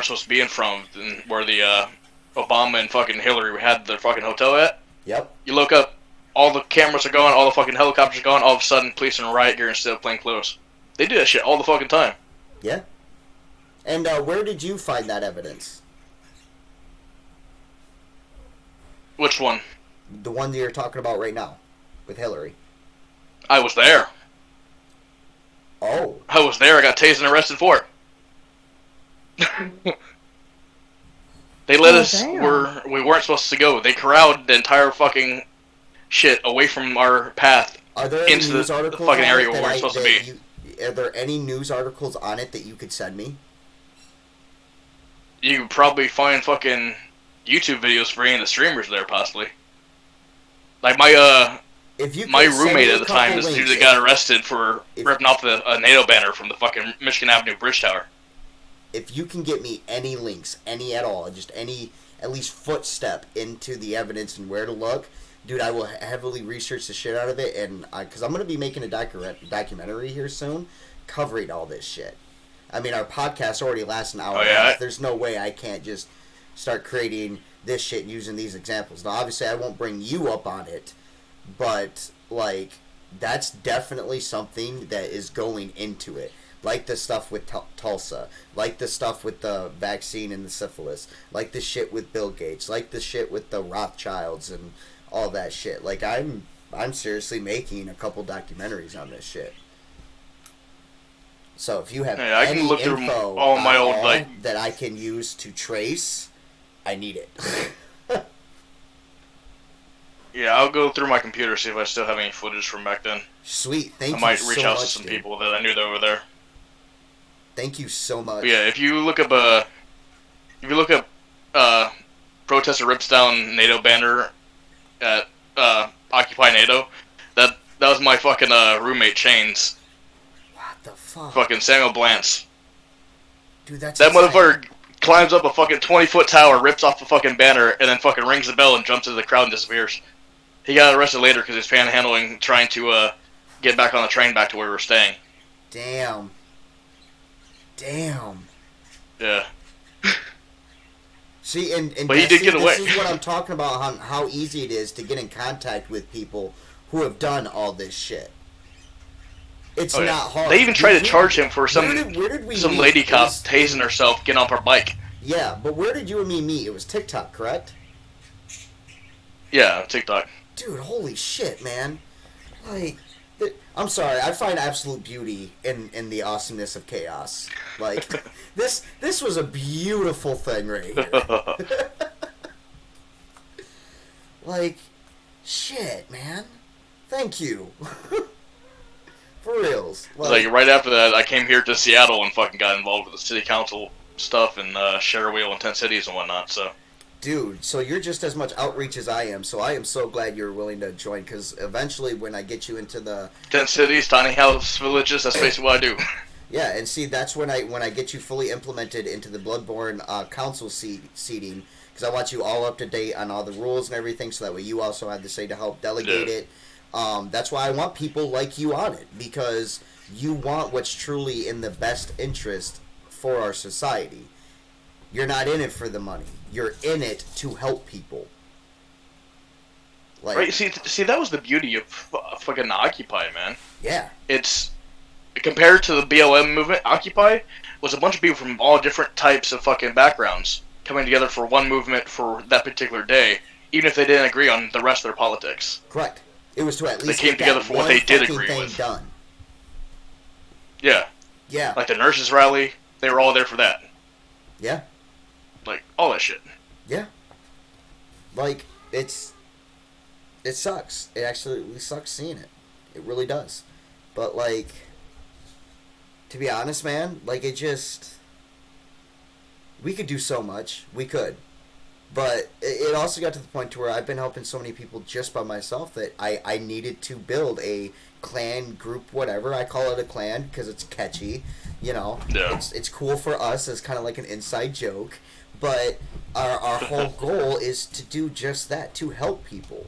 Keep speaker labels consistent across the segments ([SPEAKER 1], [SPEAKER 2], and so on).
[SPEAKER 1] supposed to be in from, where the Obama and fucking Hillary had their fucking hotel at.
[SPEAKER 2] Yep.
[SPEAKER 1] You look up, all the cameras are gone, all the fucking helicopters are gone, all of a sudden police in riot gear instead of plain clothes. They do that shit all the fucking time.
[SPEAKER 2] Yeah. And where did you find that evidence?
[SPEAKER 1] Which one?
[SPEAKER 2] The one that you're talking about right now, with Hillary.
[SPEAKER 1] I was there.
[SPEAKER 2] Oh.
[SPEAKER 1] I was there, I got tased and arrested for it. They let us where we weren't supposed to go. They corralled the entire fucking shit away from our path into the fucking area where we're supposed to be.
[SPEAKER 2] Are there any news articles on it that you could send me?
[SPEAKER 1] You could probably find fucking YouTube videos for any of the streamers there, possibly. Like my roommate at the time is the dude that got arrested for ripping off the NATO banner from the fucking Michigan Avenue Bridge Tower.
[SPEAKER 2] If you can get me any links, any at all, just any, at least footstep into the evidence and where to look, dude, I will heavily research the shit out of it, and because I'm going to be making a documentary here soon covering all this shit. I mean, our podcast already lasts an hour and a half. There's no way I can't just start creating this shit using these examples. Now, obviously, I won't bring you up on it, but, like, that's definitely something that is going into it. Like the stuff with Tulsa, like the stuff with the vaccine and the syphilis, like the shit with Bill Gates, like the shit with the Rothschilds and all that shit. Like, I'm seriously making a couple documentaries on this shit. So if you have any info
[SPEAKER 1] all my old,
[SPEAKER 2] that I can use to trace, I need it.
[SPEAKER 1] Yeah, I'll go through my computer, see if I still have any footage from back then.
[SPEAKER 2] Sweet, thank you so much.
[SPEAKER 1] I might reach out to some people that I knew that were there.
[SPEAKER 2] Thank you so much.
[SPEAKER 1] But yeah, if you look up protester rips down NATO banner at Occupy NATO, that was my fucking roommate Chains.
[SPEAKER 2] What the fuck?
[SPEAKER 1] Fucking Samuel Blance.
[SPEAKER 2] Dude, that's
[SPEAKER 1] that motherfucker climbs up a fucking 20-foot tower, rips off the fucking banner, and then fucking rings the bell and jumps into the crowd and disappears. He got arrested later because he was panhandling, trying to get back on the train back to where we were staying.
[SPEAKER 2] Damn.
[SPEAKER 1] Yeah.
[SPEAKER 2] See,
[SPEAKER 1] but he did get away.
[SPEAKER 2] This is what I'm talking about, how easy it is to get in contact with people who have done all this shit. It's not hard.
[SPEAKER 1] They even tried to charge him for some lady cop tasing herself getting off her bike.
[SPEAKER 2] Yeah, but where did you and me meet? It was TikTok, correct?
[SPEAKER 1] Yeah, TikTok.
[SPEAKER 2] Dude, holy shit, man. Like, I'm sorry, I find absolute beauty in the awesomeness of chaos. Like, this was a beautiful thing right here. Like, shit, man. Thank you. For reals.
[SPEAKER 1] Like, right after that, I came here to Seattle and fucking got involved with the city council stuff and share wheel in 10 cities and whatnot, so...
[SPEAKER 2] Dude, so you're just as much outreach as I am, so I am so glad you're willing to join, because eventually when I get you into the...
[SPEAKER 1] 10 cities, tiny house, villages, that's basically what I do.
[SPEAKER 2] Yeah, and see, that's when I get you fully implemented into the Bloodborne council seating, because I want you all up to date on all the rules and everything, so that way you also have the say to help delegate it. That's why I want people like you on it, because you want what's truly in the best interest for our society. You're not in it for the money. You're in it to help people.
[SPEAKER 1] Like, right, see, that was the beauty of fucking Occupy, man.
[SPEAKER 2] Yeah.
[SPEAKER 1] It's, compared to the BLM movement, Occupy was a bunch of people from all different types of fucking backgrounds coming together for one movement for that particular day, even if they didn't agree on the rest of their politics.
[SPEAKER 2] Correct. It was to at least
[SPEAKER 1] they came together for what they did agree with.
[SPEAKER 2] Done.
[SPEAKER 1] Yeah.
[SPEAKER 2] Yeah.
[SPEAKER 1] Like the nurses' rally, they were all there for that.
[SPEAKER 2] Yeah.
[SPEAKER 1] Like, all that shit.
[SPEAKER 2] Yeah. Like, it sucks. It actually sucks seeing it. It really does. But, like, to be honest, man, like, we could do so much. We could. But it also got to the point to where I've been helping so many people just by myself that I needed to build a clan, group, whatever. I call it a clan because it's catchy, you know.
[SPEAKER 1] Yeah.
[SPEAKER 2] It's cool for us as kind of like an inside joke. But our whole goal is to do just that, to help people.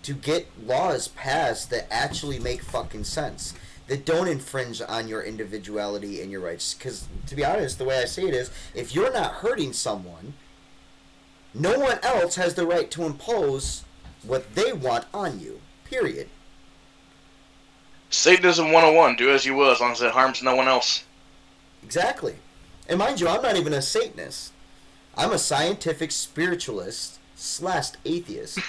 [SPEAKER 2] To get laws passed that actually make fucking sense. that don't infringe on your individuality and your rights. Because, to be honest, the way I see it is, if you're not hurting someone, no one else has the right to impose what they want on you. Period.
[SPEAKER 1] Satanism 101, do as you will as long as it harms no one else.
[SPEAKER 2] Exactly. And mind you, I'm not even a Satanist. I'm a scientific spiritualist / atheist.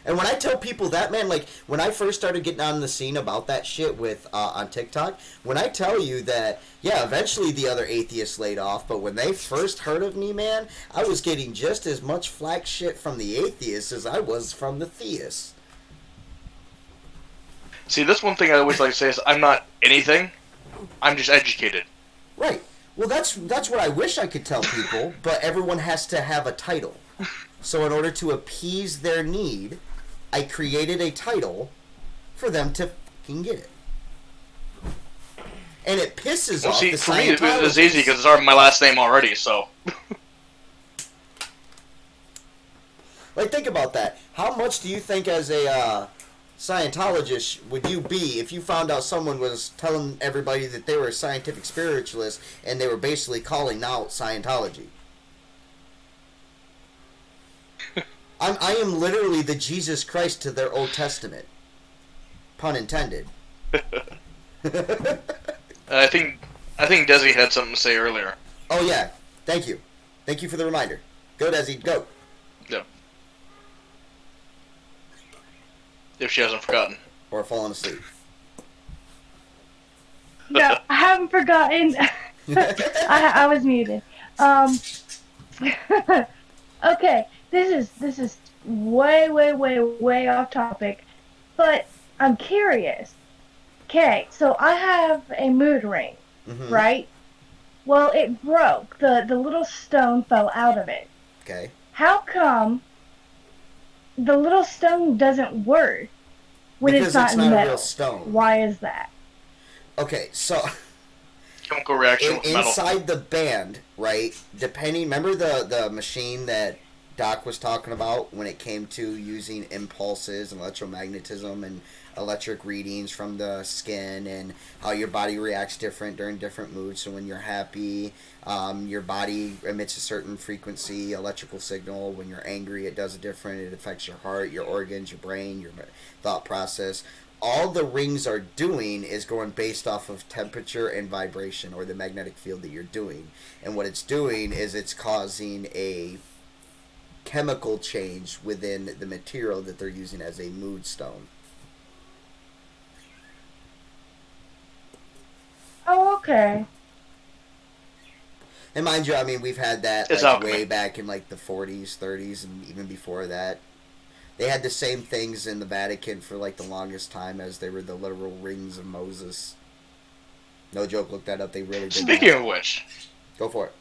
[SPEAKER 2] And when I tell people that, man, like, when I first started getting on the scene about that shit with on TikTok, when I tell you that, yeah, eventually the other atheists laid off, but when they first heard of me, man, I was getting just as much flack shit from the atheists as I was from the theists.
[SPEAKER 1] See, this one thing I always like to say is, I'm not anything, I'm just educated.
[SPEAKER 2] Right. Well, that's what I wish I could tell people, but everyone has to have a title. So in order to appease their need, I created a title for them to fucking get it. And it pisses off the Scientologists.
[SPEAKER 1] For me, it's easy because it's already my last name already, so...
[SPEAKER 2] Like, think about that. How much do you think as a Scientologist would you be if you found out someone was telling everybody that they were a scientific spiritualist and they were basically calling out Scientology? I am literally the Jesus Christ to their Old Testament. Pun intended.
[SPEAKER 1] I think Desi had something to say earlier.
[SPEAKER 2] Oh yeah, thank you. Thank you for the reminder. Go Desi, go.
[SPEAKER 1] Yep. If she hasn't forgotten.
[SPEAKER 2] Or fallen asleep.
[SPEAKER 3] No, I haven't forgotten. I was muted. Okay, this is way off topic, but I'm curious. Okay, so I have a mood ring, right? Well, it broke. The little stone fell out of it.
[SPEAKER 2] Okay.
[SPEAKER 3] How come the little stone doesn't work when
[SPEAKER 2] because
[SPEAKER 3] it's not
[SPEAKER 2] metal?
[SPEAKER 3] a
[SPEAKER 2] real stone.
[SPEAKER 3] Why is that?
[SPEAKER 2] Okay, so
[SPEAKER 1] chemical reaction with metal.
[SPEAKER 2] Inside the band, right? Remember the machine that Doc was talking about when it came to using impulses and electromagnetism and electric readings from the skin and how your body reacts different during different moods. So when you're happy, your body emits a certain frequency, electrical signal. When you're angry, it does different. It affects your heart, your organs, your brain, your thought process. All the rings are doing is going based off of temperature and vibration, or the magnetic field that you're doing. And what it's doing is it's causing a chemical change within the material that they're using as a mood stone.
[SPEAKER 3] Oh, okay.
[SPEAKER 2] And mind you, I mean, we've had that like, way back in like the 40s, 30s, and even before that. They had the same things in the Vatican for like the longest time, as they were the literal rings of Moses. No joke, look that up. They really did.
[SPEAKER 1] Speaking of which,
[SPEAKER 2] go for it.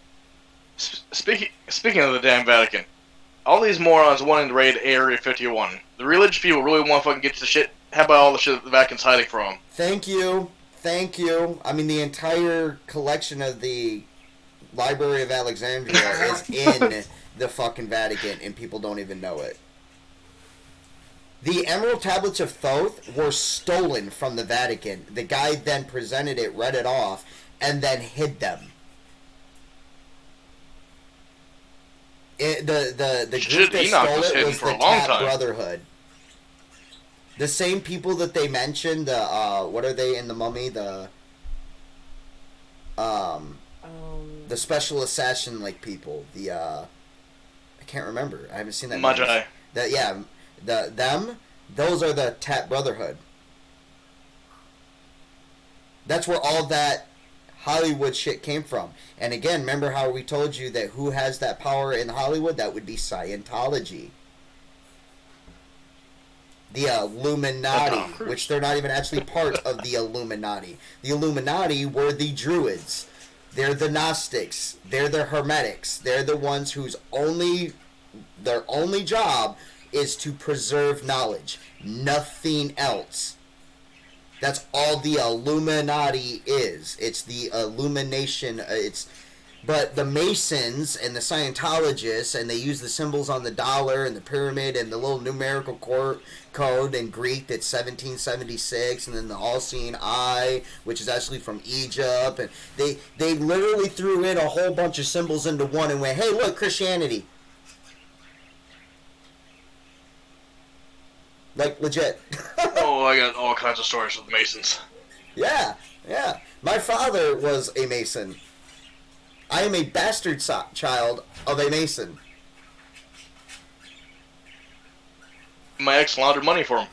[SPEAKER 1] Speaking of the damn Vatican, all these morons wanting to raid Area 51. The religious people really want to fucking get to the shit. How about all the shit that the Vatican's hiding from them?
[SPEAKER 2] Thank you. I mean, the entire collection of the Library of Alexandria is in the fucking Vatican, and people don't even know it. The Emerald Tablets of Thoth were stolen from the Vatican. The guy then presented it, read it off, and then hid them. The group that stole it was the Tat Brotherhood. The same people that they mentioned, what are they in the Mummy? The special assassin like people. I can't remember. I haven't seen that.
[SPEAKER 1] Magi.
[SPEAKER 2] Those are the Tat Brotherhood. That's where all that Hollywood shit came from. And again, remember how we told you that who has that power in Hollywood? That would be Scientology. The Illuminati, which they're not even actually part of the Illuminati. The Illuminati were the Druids. They're the Gnostics. They're the Hermetics. They're the ones their only job is to preserve knowledge. Nothing else. That's all the Illuminati is. It's the illumination. But the Masons and the Scientologists, and they use the symbols on the dollar and the pyramid and the little numerical code in Greek that's 1776, and then the all-seeing eye, which is actually from Egypt. And they literally threw in a whole bunch of symbols into one and went, hey, look, Christianity. Like, legit.
[SPEAKER 1] Oh, I got all kinds of stories with the Masons.
[SPEAKER 2] Yeah. My father was a Mason. I am a bastard child of a Mason.
[SPEAKER 1] My ex laundered money for him.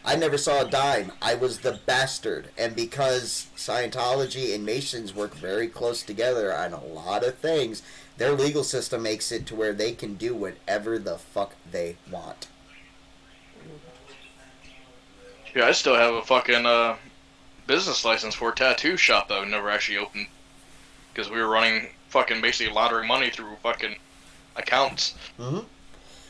[SPEAKER 2] I never saw a dime. I was the bastard. And because Scientology and Masons work very close together on a lot of things, their legal system makes it to where they can do whatever the fuck they want.
[SPEAKER 1] Yeah, I still have a fucking business license for a tattoo shop that I've never actually opened. Because we were running fucking basically laundering money through fucking accounts.
[SPEAKER 2] Mm-hmm.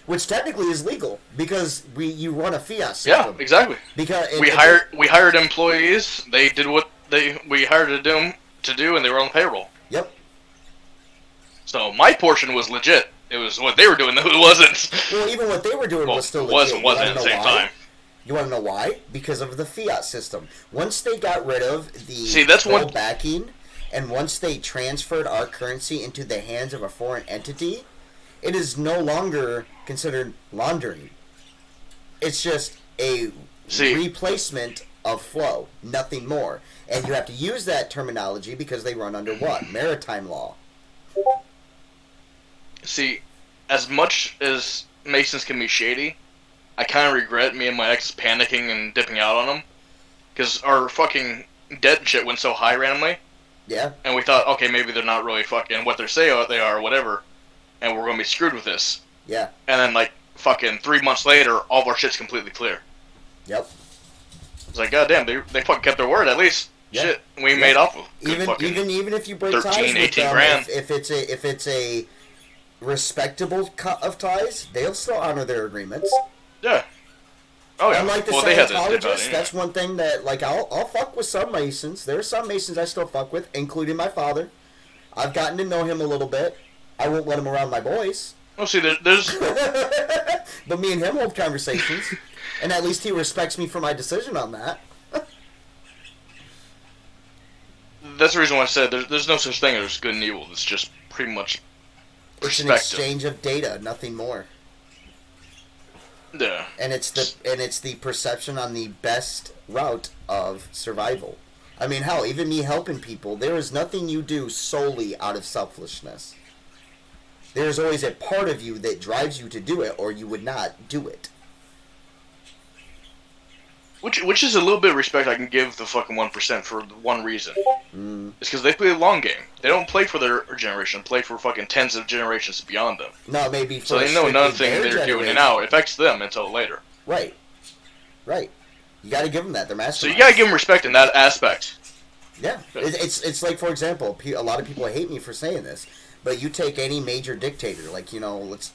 [SPEAKER 2] Which technically is legal because you run a fiat system.
[SPEAKER 1] Yeah, exactly.
[SPEAKER 2] Because
[SPEAKER 1] we hired employees. They did what we hired them to do, and they were on the payroll.
[SPEAKER 2] Yep.
[SPEAKER 1] So my portion was legit. It was what they were doing that it wasn't.
[SPEAKER 2] Well, even what they were doing was still legit.
[SPEAKER 1] Wasn't at the same time.
[SPEAKER 2] You want to know why? Because of the fiat system. Once they got rid of the backing, and once they transferred our currency into the hands of a foreign entity, it is no longer considered laundering. It's just a replacement of flow, nothing more. And you have to use that terminology because they run under what? Maritime law.
[SPEAKER 1] See, as much as Masons can be shady, I kind of regret me and my ex panicking and dipping out on them. Because our fucking debt and shit went so high randomly.
[SPEAKER 2] Yeah.
[SPEAKER 1] And we thought, okay, maybe they're not really fucking what they say they are or whatever. And we're going to be screwed with this.
[SPEAKER 2] Yeah.
[SPEAKER 1] And then, like, fucking 3 months later, all of our shit's completely clear.
[SPEAKER 2] Yep.
[SPEAKER 1] It's like, goddamn, they fucking kept their word at least. Yep. Shit, we made off with
[SPEAKER 2] even if you break
[SPEAKER 1] 13,
[SPEAKER 2] ties with
[SPEAKER 1] 18
[SPEAKER 2] them,
[SPEAKER 1] grand.
[SPEAKER 2] if it's a respectable cut of ties, they'll still honor their agreements.
[SPEAKER 1] Yeah. Oh yeah.
[SPEAKER 2] Unlike the Scientologists, that's one thing that, like, I'll fuck with some Masons. There are some Masons I still fuck with, including my father. I've gotten to know him a little bit. I won't let him around my boys.
[SPEAKER 1] Well, see, there's...
[SPEAKER 2] But me and him hold conversations, and at least he respects me for my decision on that.
[SPEAKER 1] That's the reason why I said there's no such thing as good and evil. It's just pretty much
[SPEAKER 2] It's an exchange of data, nothing more.
[SPEAKER 1] Yeah.
[SPEAKER 2] And it's the perception on the best route of survival. I mean, hell, even me helping people, there is nothing you do solely out of selfishness. There's always a part of you that drives you to do it, or you would not do it.
[SPEAKER 1] Which is a little bit of respect I can give the fucking 1% for one reason. It's because they play the long game. They don't play for their generation. They play for fucking tens of generations beyond them.
[SPEAKER 2] No, maybe.
[SPEAKER 1] So they know nothing they're doing now affects them until later.
[SPEAKER 2] Right. You got to give them that. They're masterminds.
[SPEAKER 1] So you got to give them respect in that aspect.
[SPEAKER 2] Yeah, it's like, for example, a lot of people hate me for saying this, but you take any major dictator, like, let's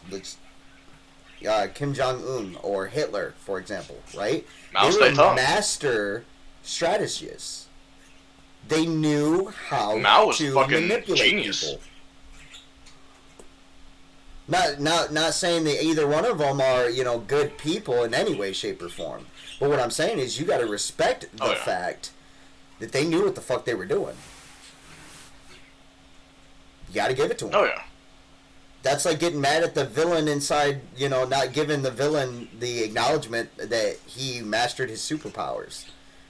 [SPEAKER 2] Kim Jong-un or Hitler, for example, right? They were master strategists. They knew how to manipulate people. Not saying that either one of them are, good people in any way, shape, or form. But what I'm saying is you got to respect the fact that they knew what the fuck they were doing. You got to give it to them.
[SPEAKER 1] Oh, yeah.
[SPEAKER 2] That's like getting mad at the villain inside, not giving the villain the acknowledgement that he mastered his superpowers,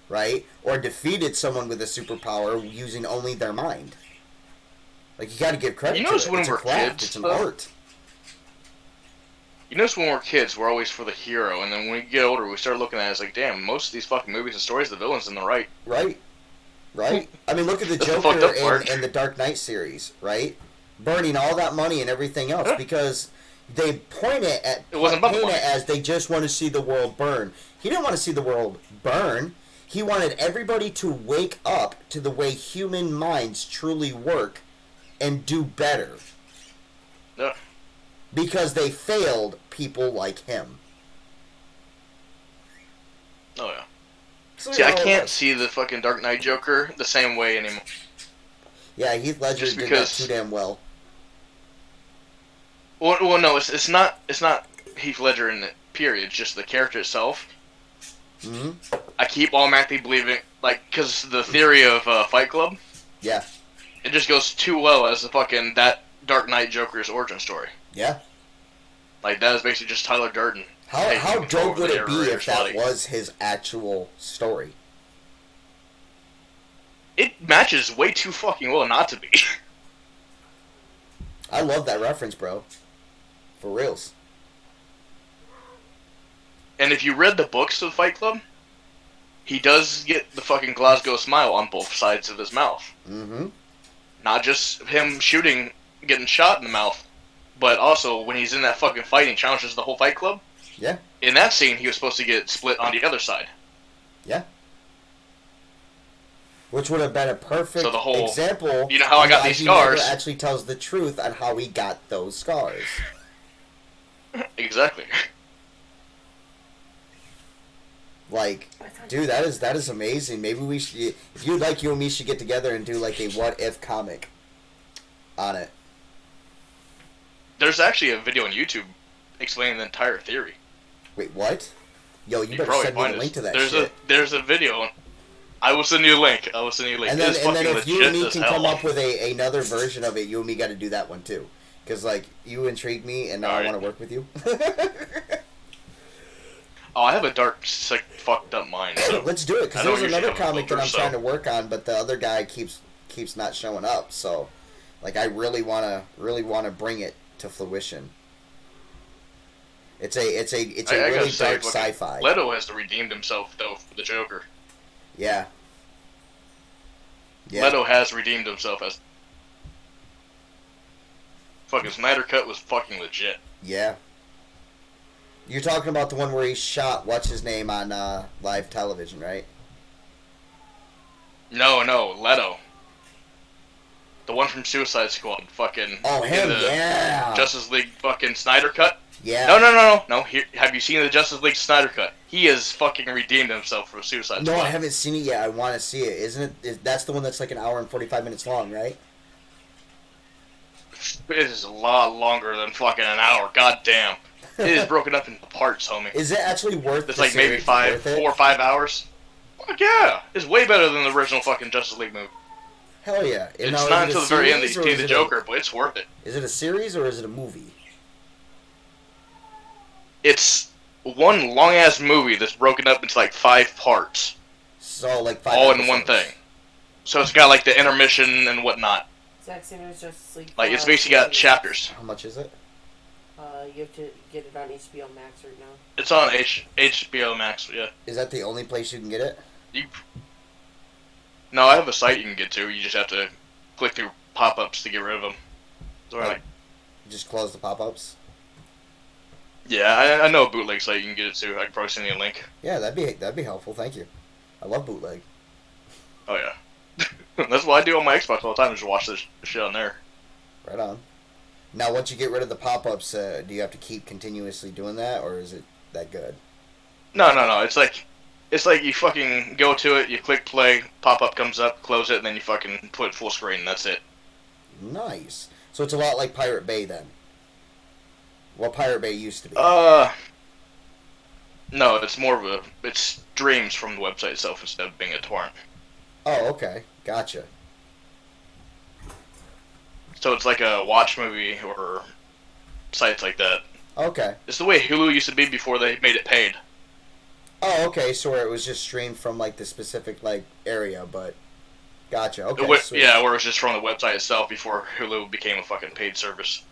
[SPEAKER 2] right? Or defeated someone with a superpower using only their mind. Like, you got to give credit to it.
[SPEAKER 1] When
[SPEAKER 2] it's
[SPEAKER 1] we're
[SPEAKER 2] a craft.
[SPEAKER 1] kids,
[SPEAKER 2] it's an art.
[SPEAKER 1] You notice when we're kids, we're always for the hero, and then when we get older, we start looking at it as like, damn, most of these fucking movies and stories, the villain's in the right.
[SPEAKER 2] Right. I mean, look at the Joker in the Dark Knight series, right? Burning all that money and everything else because they paint it as they just want to see the world burn. He didn't want to see the world burn. He wanted everybody to wake up to the way human minds truly work and do better.
[SPEAKER 1] Yeah.
[SPEAKER 2] Because they failed people like him.
[SPEAKER 1] Oh, yeah. See, I can't see the fucking Dark Knight Joker the same way anymore.
[SPEAKER 2] Yeah, Heath Ledger did that too damn well.
[SPEAKER 1] Well, no, it's not Heath Ledger in it. Period. It's just the character itself.
[SPEAKER 2] Mm-hmm.
[SPEAKER 1] I keep automatically believing, like, because the theory of Fight Club.
[SPEAKER 2] Yeah.
[SPEAKER 1] It just goes too well as the fucking that Dark Knight Joker's origin story.
[SPEAKER 2] Yeah.
[SPEAKER 1] Like that is basically just Tyler Durden.
[SPEAKER 2] How dope would it be if that was his actual story?
[SPEAKER 1] It matches way too fucking well not to be.
[SPEAKER 2] I love that reference, bro. For reals.
[SPEAKER 1] And if you read the books of Fight Club, he does get the fucking Glasgow smile on both sides of his mouth.
[SPEAKER 2] Mm-hmm.
[SPEAKER 1] Not just him getting shot in the mouth, but also when he's in that fucking fight and he challenges the whole Fight Club.
[SPEAKER 2] Yeah.
[SPEAKER 1] In that scene, he was supposed to get split on the other side.
[SPEAKER 2] Yeah. Which would have been a perfect example.
[SPEAKER 1] You know how I got these scars?
[SPEAKER 2] He actually tells the truth on how he got those scars.
[SPEAKER 1] Exactly.
[SPEAKER 2] Like, dude, that is amazing. Maybe we should, if you'd like, you and me should get together and do like a what if comic on it.
[SPEAKER 1] There's actually a video on YouTube explaining the entire theory.
[SPEAKER 2] Wait, what? Yo, you better send me a link to that shit.
[SPEAKER 1] There's a video. I will send you a link.
[SPEAKER 2] And then if you and me can come up with another version of it, you and me got to do that one too. Because, like, you intrigued me, and now I want to work with you.
[SPEAKER 1] Oh, I have a dark, sick, fucked up mind. So
[SPEAKER 2] let's do it, because there's another comic that I'm trying to work on, but the other guy keeps not showing up. So, like, I really wanna bring it to fruition. It's a really dark sci-fi.
[SPEAKER 1] Leto has redeemed himself though for the Joker.
[SPEAKER 2] Yeah.
[SPEAKER 1] Leto has redeemed himself as fucking Snyder Cut was fucking legit.
[SPEAKER 2] Yeah. You're talking about the one where he shot what's his name on live television, right?
[SPEAKER 1] No, Leto. The one from Suicide Squad, fucking.
[SPEAKER 2] Oh, him, yeah.
[SPEAKER 1] Justice League fucking Snyder Cut.
[SPEAKER 2] Yeah.
[SPEAKER 1] No. Here, have you seen the Justice League Snyder Cut? He has fucking redeemed himself for Suicide Squad.
[SPEAKER 2] No, I haven't seen it yet. I want to see it. Isn't it? That's the one that's like an hour and 45 minutes long, right?
[SPEAKER 1] It is a lot longer than fucking an hour. God damn. It is broken up into parts, homie.
[SPEAKER 2] Is it actually worth?
[SPEAKER 1] It's like maybe 4 or 5 hours. Fuck yeah! It's way better than the original fucking Justice League movie.
[SPEAKER 2] Hell yeah!
[SPEAKER 1] It's not until the very end that you see the Joker, but it's worth it.
[SPEAKER 2] Is it a series or is it a movie?
[SPEAKER 1] It's one long ass movie that's broken up into like 5 parts.
[SPEAKER 2] So like 5
[SPEAKER 1] all
[SPEAKER 2] episodes.
[SPEAKER 1] in one thing. So it's got like the intermission and whatnot.
[SPEAKER 4] Zack Snyder's Justice League.
[SPEAKER 1] Like it's basically got chapters.
[SPEAKER 2] How much is it?
[SPEAKER 4] You have to get it on HBO Max right now.
[SPEAKER 1] It's on HBO Max, yeah.
[SPEAKER 2] Is that the only place you can get it?
[SPEAKER 1] No, I have a site you can get to. You just have to click through pop-ups to get rid of them. So
[SPEAKER 2] like, just close the pop-ups?
[SPEAKER 1] Yeah, I know a bootleg site you can get it to. I can probably send you a link.
[SPEAKER 2] Yeah, that'd be helpful. Thank you. I love bootleg.
[SPEAKER 1] Oh yeah, that's what I do on my Xbox all the time. Is just watch this shit on there.
[SPEAKER 2] Right on. Now, once you get rid of the pop-ups, do you have to keep continuously doing that, or is it that good?
[SPEAKER 1] No. It's like you fucking go to it, you click play, pop-up comes up, close it, and then you fucking put it full screen, and that's it.
[SPEAKER 2] Nice. So it's a lot like Pirate Bay then. What Pirate Bay used to be.
[SPEAKER 1] No, it's more of it streams from the website itself instead of being a torrent.
[SPEAKER 2] Oh, okay. Gotcha.
[SPEAKER 1] So it's like a watch movie or sites like that.
[SPEAKER 2] Okay.
[SPEAKER 1] It's the way Hulu used to be before they made it paid.
[SPEAKER 2] Oh, okay. So where it was just streamed from like the specific like area, but gotcha. Okay.
[SPEAKER 1] Yeah, where it was just from the website itself before Hulu became a fucking paid service.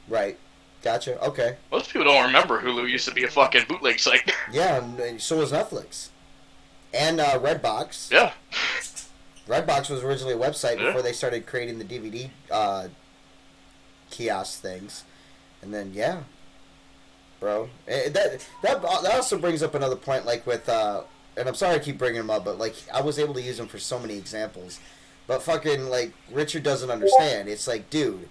[SPEAKER 2] Right. Gotcha. Okay.
[SPEAKER 1] Most people don't remember Hulu used to be a fucking bootleg site.
[SPEAKER 2] Yeah, and so was Netflix. And Redbox.
[SPEAKER 1] Yeah.
[SPEAKER 2] Redbox was originally a website before they started creating the DVD kiosk things. And then, yeah. Bro. That also brings up another point, like with, and I'm sorry I keep bringing them up, but like, I was able to use them for so many examples. But fucking, like, Richard doesn't understand. It's like, dude,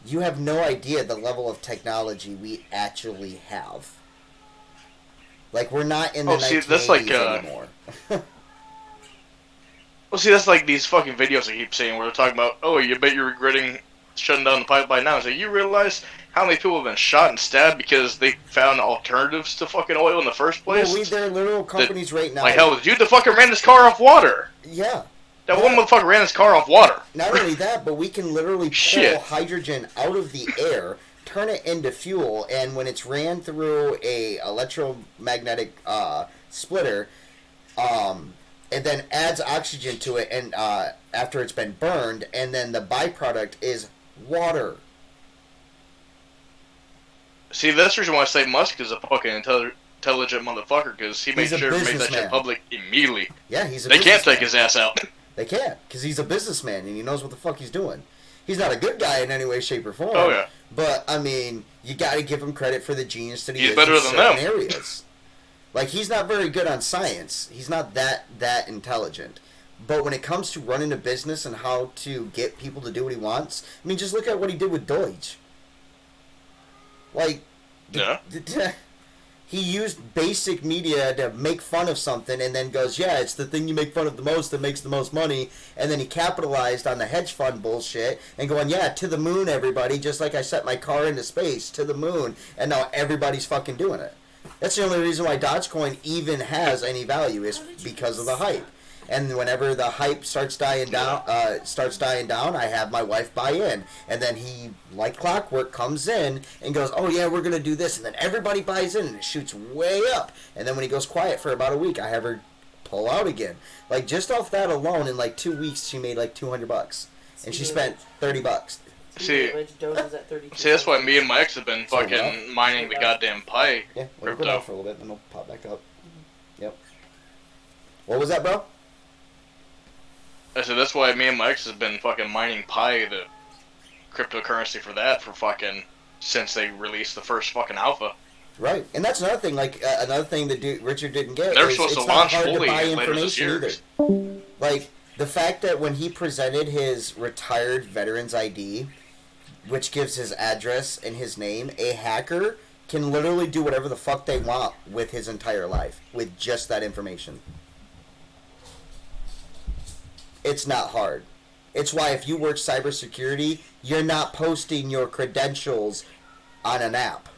[SPEAKER 2] you have no idea the level of technology we actually have. Like, we're not in the 1980s
[SPEAKER 1] that's like,
[SPEAKER 2] anymore.
[SPEAKER 1] Well, see, that's like these fucking videos I keep seeing where they're talking about, oh, you bet you're regretting shutting down the pipeline now. So you realize how many people have been shot and stabbed because they found alternatives to fucking oil in the first place?
[SPEAKER 2] Well, there are literal companies right now.
[SPEAKER 1] Like, hell, the dude that fucking ran his car off water.
[SPEAKER 2] Yeah.
[SPEAKER 1] That one motherfucker ran his car off water.
[SPEAKER 2] Not only that, but we can literally pull hydrogen out of the air, turn it into fuel, and when it's ran through a electromagnetic splitter, and then adds oxygen to it, and after it's been burned, and then the byproduct is water.
[SPEAKER 1] See, that's the reason why I say Musk is a fucking intelligent motherfucker, because he made sure to make that shit public immediately.
[SPEAKER 2] Yeah, he's a
[SPEAKER 1] They can't take his ass out.
[SPEAKER 2] They can't, because he's a businessman, and he knows what the fuck he's doing. He's not a good guy in any way, shape, or form.
[SPEAKER 1] Oh, yeah.
[SPEAKER 2] But, I mean, you gotta give him credit for the genius that he
[SPEAKER 1] is better
[SPEAKER 2] in
[SPEAKER 1] than
[SPEAKER 2] certain
[SPEAKER 1] them.
[SPEAKER 2] areas. Like, he's not very good on science. He's not that intelligent. But when it comes to running a business and how to get people to do what he wants, I mean, just look at what he did with Deutsch. Like,
[SPEAKER 1] yeah.
[SPEAKER 2] He used basic media to make fun of something and then goes, yeah, it's the thing you make fun of the most that makes the most money. And then he capitalized on the hedge fund bullshit and going, yeah, to the moon, everybody, just like I set my car into space, to the moon. And now everybody's fucking doing it. That's the only reason why Dogecoin even has any value is because of the hype. And whenever the hype starts dying down, I have my wife buy in, and then he, like clockwork, comes in and goes, "Oh yeah, we're gonna do this," and then everybody buys in, and it shoots way up. And then when he goes quiet for about a week, I have her pull out again. Like just off that alone, in like 2 weeks, she made like $200, and she spent $30.
[SPEAKER 1] See, that's why me and my ex have been fucking mining the goddamn Pi.
[SPEAKER 2] Yeah, we'll go down for a little bit, then we'll pop back up. Yep. What was that, bro?
[SPEAKER 1] I said that's why me and my ex have been fucking mining Pi, the cryptocurrency for that, for fucking since they released the first fucking alpha.
[SPEAKER 2] Right, and that's another thing. Like another thing that Richard didn't get.
[SPEAKER 1] They're supposed to launch fully later this year.
[SPEAKER 2] Like the fact that when he presented his retired veteran's ID, which gives his address and his name, a hacker can literally do whatever the fuck they want with his entire life with just that information. It's not hard. It's why if you work cybersecurity, you're not posting your credentials on an app.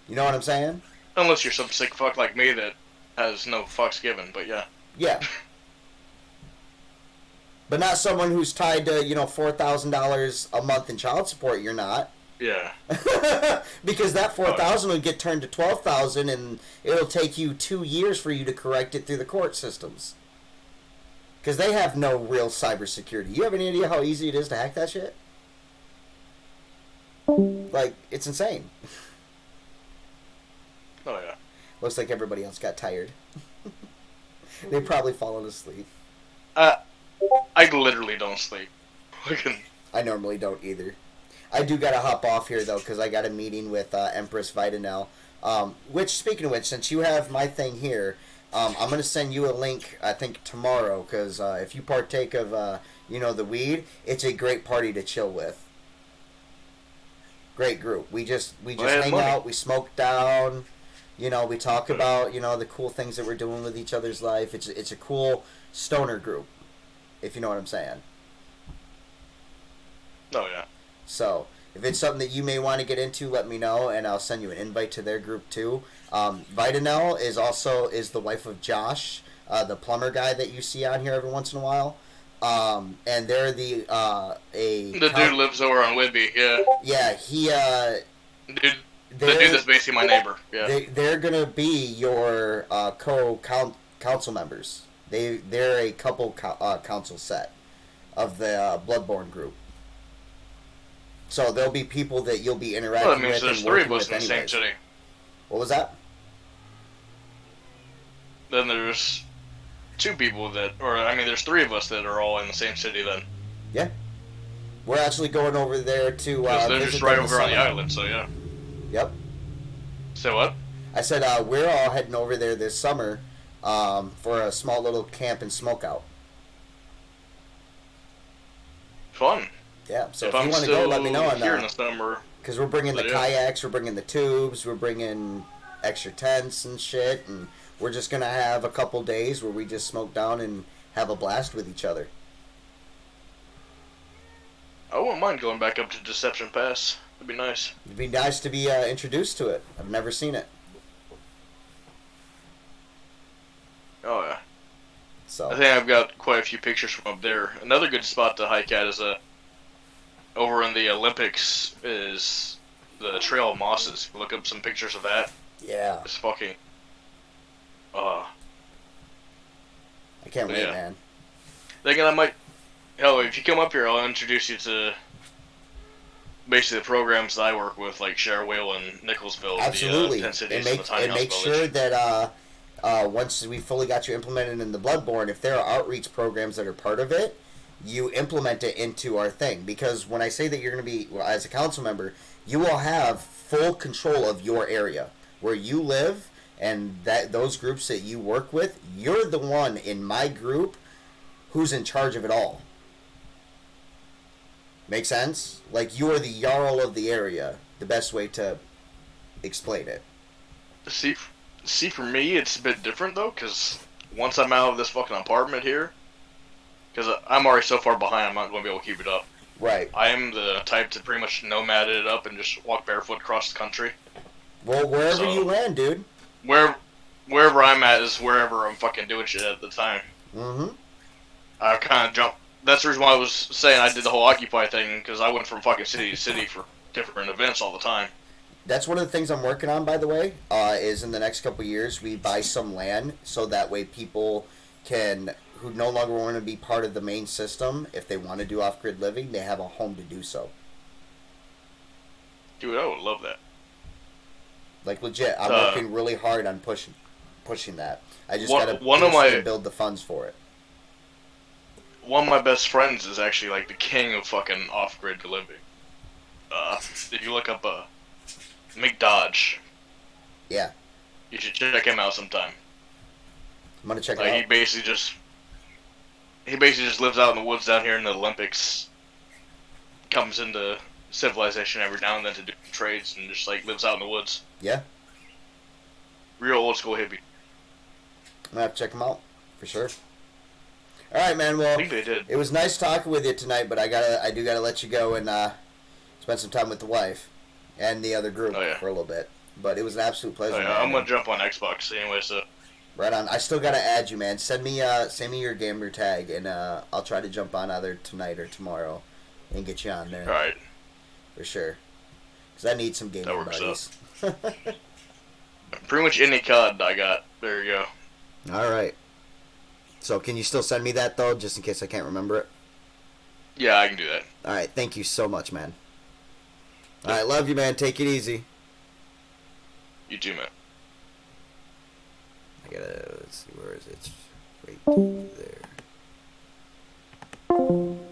[SPEAKER 2] You know what I'm saying?
[SPEAKER 1] Unless you're some sick fuck like me that has no fucks given, but yeah.
[SPEAKER 2] Yeah. But not someone who's tied to, $4,000 a month in child support, you're not.
[SPEAKER 1] Yeah.
[SPEAKER 2] Because that $4,000 would get turned to $12,000 and it'll take you 2 years for you to correct it through the court systems. Because they have no real cybersecurity. You have any idea how easy it is to hack that shit? Like, it's insane.
[SPEAKER 1] Oh, yeah.
[SPEAKER 2] Looks like everybody else got tired. They've probably fallen asleep.
[SPEAKER 1] I literally don't sleep.
[SPEAKER 2] I normally don't either. I do gotta hop off here, though, because I got a meeting with Empress Vitanel. Which, speaking of which, since you have my thing here... I'm going to send you a link, I think, tomorrow, because if you partake of, the weed, it's a great party to chill with. Great group. We just hang out, we smoke down, we talk about, the cool things that we're doing with each other's life. It's a cool stoner group, if you know what I'm saying.
[SPEAKER 1] Oh, yeah.
[SPEAKER 2] So... if it's something that you may want to get into, let me know, and I'll send you an invite to their group too. Vitanel is the wife of Josh, the plumber guy that you see on here every once in a while. And they're the
[SPEAKER 1] dude lives over on Whidbey, yeah.
[SPEAKER 2] Yeah, the
[SPEAKER 1] dude that's basically my neighbor. Yeah.
[SPEAKER 2] They're gonna be your council members. They're a couple council set of the Bloodborne group. So there'll be people that you'll be interacting with.
[SPEAKER 1] Well, that means there's three of us in the same city.
[SPEAKER 2] What was that?
[SPEAKER 1] Then there's two people there's three of us that are all in the same city then.
[SPEAKER 2] Yeah. We're actually going over there to
[SPEAKER 1] they're just right over on the island, so yeah.
[SPEAKER 2] Yep.
[SPEAKER 1] So what?
[SPEAKER 2] I said we're all heading over there this summer for a small little camp and smokeout.
[SPEAKER 1] Fun.
[SPEAKER 2] Yeah, so if you want to go, let me know on
[SPEAKER 1] here in
[SPEAKER 2] that.
[SPEAKER 1] the summer.
[SPEAKER 2] Because we're bringing the kayaks, we're bringing the tubes, we're bringing extra tents and shit, and we're just gonna have a couple days where we just smoke down and have a blast with each other.
[SPEAKER 1] I wouldn't mind going back up to Deception Pass. It'd be nice.
[SPEAKER 2] It'd be nice to be introduced to it. I've never seen it.
[SPEAKER 1] Oh yeah.
[SPEAKER 2] So
[SPEAKER 1] I think I've got quite a few pictures from up there. Another good spot to hike at is over in the Olympics is the Trail of Mosses. Look up some pictures of that.
[SPEAKER 2] yeah,
[SPEAKER 1] It's fucking.
[SPEAKER 2] I can't wait, man.
[SPEAKER 1] Thinking I might. Hell, if you come up here, I'll introduce you to basically the programs that I work with, like Sherwell and Nicholsville,
[SPEAKER 2] Absolutely.
[SPEAKER 1] the 10 cities
[SPEAKER 2] and
[SPEAKER 1] and the tiny house
[SPEAKER 2] make
[SPEAKER 1] village.
[SPEAKER 2] sure that once we fully got you implemented in the Bloodborne, if there are outreach programs that are part of it, you implement it into our thing. Because when I say that you're going to be, well, as a council member, you will have full control of your area where you live, and that those groups that you work with, you're the one in my group who's in charge of it all. Make sense? Like, you are the Jarl of the area. The best way to explain it.
[SPEAKER 1] See, for me, it's a bit different, though, because once I'm out of this fucking apartment here, because I'm already so far behind, I'm not going to be able to keep it up.
[SPEAKER 2] Right.
[SPEAKER 1] I am the type to pretty much nomad it up and just walk barefoot across the country.
[SPEAKER 2] Well, wherever you land, dude.
[SPEAKER 1] Wherever I'm at is wherever I'm fucking doing shit at the time.
[SPEAKER 2] Mm-hmm.
[SPEAKER 1] I kind of jumped. That's the reason why I was saying I did the whole Occupy thing, because I went from fucking city to city for different events all the time.
[SPEAKER 2] That's one of the things I'm working on, by the way, is in the next couple of years we buy some land so that way people can, who no longer want to be part of the main system, if they want to do off-grid living, they have a home to do so.
[SPEAKER 1] Dude, I would love that.
[SPEAKER 2] Like, legit, I'm working really hard on pushing that. I just got to build the funds for it.
[SPEAKER 1] One of my best friends is actually like the king of fucking off-grid living. If you look up Mick Dodge,
[SPEAKER 2] yeah,
[SPEAKER 1] you should check him out sometime.
[SPEAKER 2] I'm gonna check it
[SPEAKER 1] Like
[SPEAKER 2] out.
[SPEAKER 1] he basically just lives out in the woods down here in the Olympics. Comes into civilization every now and then to do trades and just like lives out in the woods.
[SPEAKER 2] Yeah,
[SPEAKER 1] Real old school hippie.
[SPEAKER 2] I'm gonna have to check him out for sure. All right, man. Well,
[SPEAKER 1] I think they did.
[SPEAKER 2] It was nice talking with you tonight, but I do gotta let you go and spend some time with the wife and the other group for a little bit. But it was an absolute pleasure. Man.
[SPEAKER 1] I'm gonna jump on Xbox anyway, so.
[SPEAKER 2] Right on. I still gotta add you, man. Send me your gamer tag, and I'll try to jump on either tonight or tomorrow, and get you on there.
[SPEAKER 1] All right.
[SPEAKER 2] For sure. Because I need some gaming buddies.
[SPEAKER 1] Pretty much any COD I got. There you go.
[SPEAKER 2] All right. So can you still send me that though, just in case I can't remember it?
[SPEAKER 1] Yeah, I can do that.
[SPEAKER 2] All right. Thank you so much, man. All right. Love you, man. Take it easy.
[SPEAKER 1] You too, man.
[SPEAKER 2] Let's see, where is it? It's right there.